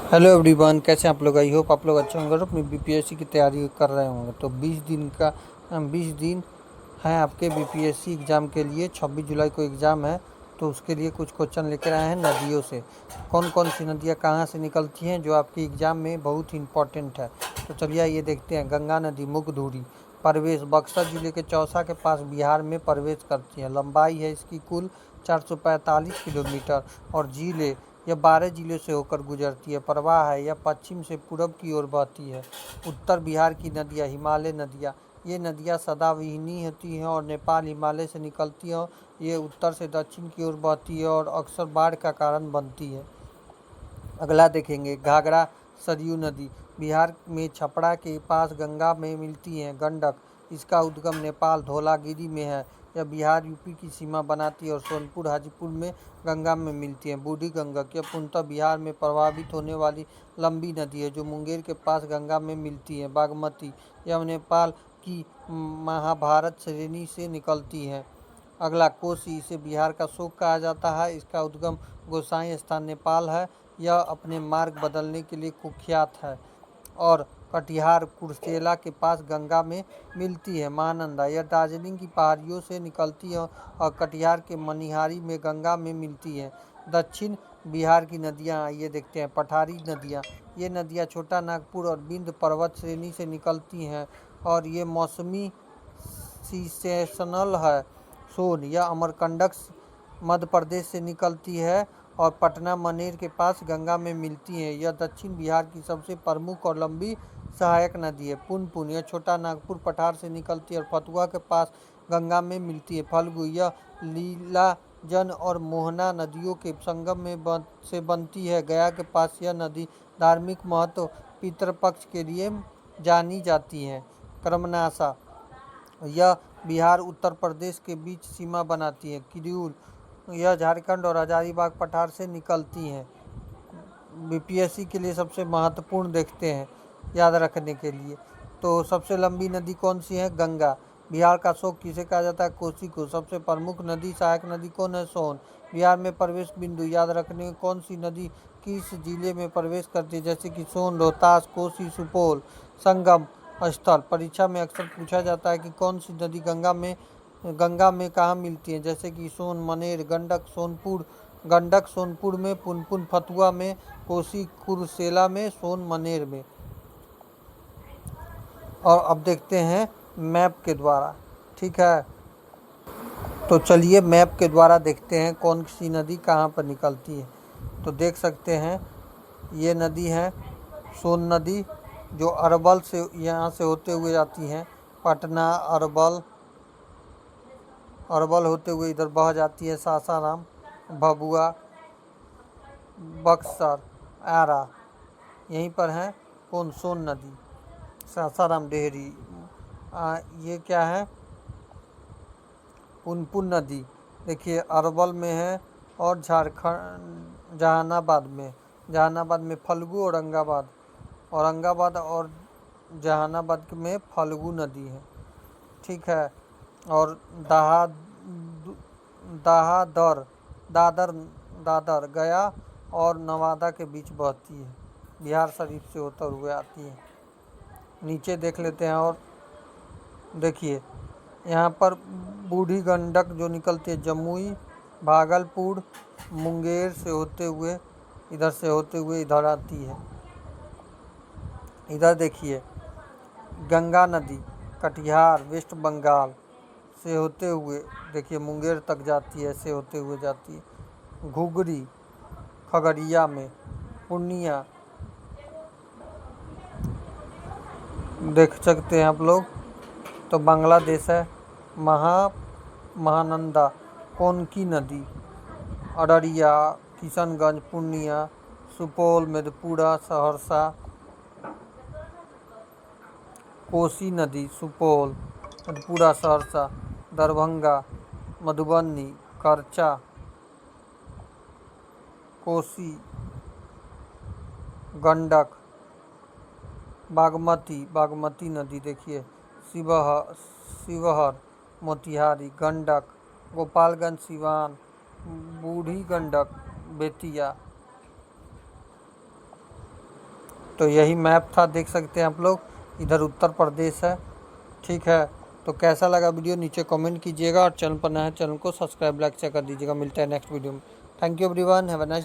Hello everyone, कैसे हैं आप लोग। आई होप आप लोग अच्छे होंगे और अपनी बीपीएससी की तैयारी कर रहे होंगे। तो 20 दिन हैं आपके बीपीएससी एग्ज़ाम के लिए। 26 जुलाई को एग्ज़ाम है, तो उसके लिए कुछ क्वेश्चन लेकर आए हैं नदियों से। कौन कौन सी नदियाँ कहाँ से निकलती हैं जो आपके एग्ज़ाम में बहुत ही इंपॉर्टेंट है। तो चलिए आइए देखते हैं। गंगा नदी मुगधुरी प्रवेश बक्सर जिले के चौसा के पास बिहार में प्रवेश करती है। लंबाई है इसकी कुल 445 किलोमीटर और जिले यह 12 जिलों से होकर गुजरती है। प्रवाह है यह पश्चिम से पूरब की ओर बहती है। उत्तर बिहार की नदियाँ हिमालय नदियाँ, ये नदियाँ सदाविहीनी होती हैं और नेपाल हिमालय से निकलती हैं। ये उत्तर से दक्षिण की ओर बहती है और अक्सर बाढ़ का कारण बनती है। अगला देखेंगे, घाघरा सरयू नदी बिहार में छपरा के पास गंगा में मिलती है। गंडक, इसका उद्गम नेपाल धौलागिरी में है। यह बिहार यूपी की सीमा बनाती है और सोनपुर हाजीपुर में गंगा में मिलती है। बूढ़ी गंडक, यह पूर्णतः बिहार में प्रभावित होने वाली लंबी नदी है जो मुंगेर के पास गंगा में मिलती है। बागमती, यह नेपाल की महाभारत श्रेणी से निकलती है। अगला कोसी, इसे बिहार का शोक कहा जाता है। इसका उद्गम गोसाई स्थान नेपाल है। यह अपने मार्ग बदलने के लिए कुख्यात है। और कटिहार कुर्सेला के पास गंगा में मिलती है। महानंदा, यह दार्जिलिंग की पहाड़ियों से निकलती है और कटिहार के मनिहारी में गंगा में मिलती है। दक्षिण बिहार की नदियाँ ये देखते हैं। पठारी नदियाँ, ये नदियाँ छोटा नागपुर और विंध्य पर्वत श्रेणी से निकलती हैं और ये मौसमी सीसेशनल है। सोन, यह अमरकंटक मध्य प्रदेश से निकलती है और पटना मनेर के पास गंगा में मिलती है। यह दक्षिण बिहार की सबसे प्रमुख और लंबी सहायक नदी है। पुनपुन, यह छोटा नागपुर पठार से निकलती है और फतुहा के पास गंगा में मिलती है। फल्गु, यह लीलाजन और मोहना नदियों के संगम में से बनती है। गया के पास यह नदी धार्मिक महत्व पितृपक्ष के लिए जानी जाती है। कर्मनाशा, यह बिहार उत्तर प्रदेश के बीच सीमा बनाती है। किरयूल, यह झारखंड और हजारीबाग पठार से निकलती हैं। बीपीएससी के लिए सबसे महत्वपूर्ण देखते हैं याद रखने के लिए। तो सबसे लंबी नदी कौन सी है? गंगा। बिहार का शोक किसे कहा जाता है? कोसी को। सबसे प्रमुख नदी सहायक नदी कौन है? सोन। बिहार में प्रवेश बिंदु याद रखने में कौन सी नदी किस जिले में प्रवेश करती है? जैसे कि सोन, रोहतास, कोसी, सुपौल। संगम स्थल, परीक्षा में अक्सर पूछा जाता है कि कौन सी नदी गंगा में कहाँ मिलती है? जैसे कि सोन मनेर, गंडक सोनपुर में, पुनपुन फतुहा में, कोसी कुर्सेला में, सोन मनेर में। और अब देखते हैं मैप के द्वारा, ठीक है। तो चलिए मैप के द्वारा देखते हैं कौन सी नदी कहाँ पर निकलती है। तो देख सकते हैं ये नदी है सोन नदी, जो अरवल से यहाँ से होते हुए जाती हैं। पटना, अरवल होते हुए इधर बह जाती है। सासाराम, भभुआ, बक्सर, आरा, यहीं पर है कौन? सोन नदी। सासाराम, डेहरी, ये क्या है? पुनपुन नदी देखिए अरवल में है और झारखंड जहानाबाद में फल्गु, औरंगाबाद और जहानाबाद में फल्गु नदी है, ठीक है। और दादर गया और नवादा के बीच बहती है। बिहार शरीफ से होते हुए आती है। नीचे देख लेते हैं और देखिए यहाँ पर बूढ़ी गंडक जो निकलती है जमुई, भागलपुर, मुंगेर से होते हुए इधर आती है। इधर देखिए गंगा नदी कटिहार वेस्ट बंगाल से होते हुए देखिए मुंगेर तक जाती है, ऐसे होते हुए जाती है। घुघरी खगड़िया में, पूर्णिया देख सकते हैं आप लोग। तो बांग्लादेश है। महानंदा कोनकी नदी, अररिया, किशनगंज, पूर्णिया, सुपौल, मधेपुरा, सहरसा। कोसी नदी सुपौल, मधेपुरा, सहरसा, दरभंगा, मधुबनी, करचा, कोसी। गंडक, बागमती नदी देखिए शिवहर, मोतिहारी। गंडक, गोपालगंज, सिवान। बूढ़ी गंडक, बेतिया। तो यही मैप था, देख सकते हैं आप लोग, इधर उत्तर प्रदेश है। ठीक है, तो कैसा लगा वीडियो नीचे कमेंट कीजिएगा, और चैनल पर नया है चैनल को सब्सक्राइब लाइक शेयर कर दीजिएगा। मिलते हैं नेक्स्ट वीडियो में। Thank you everyone, have a nice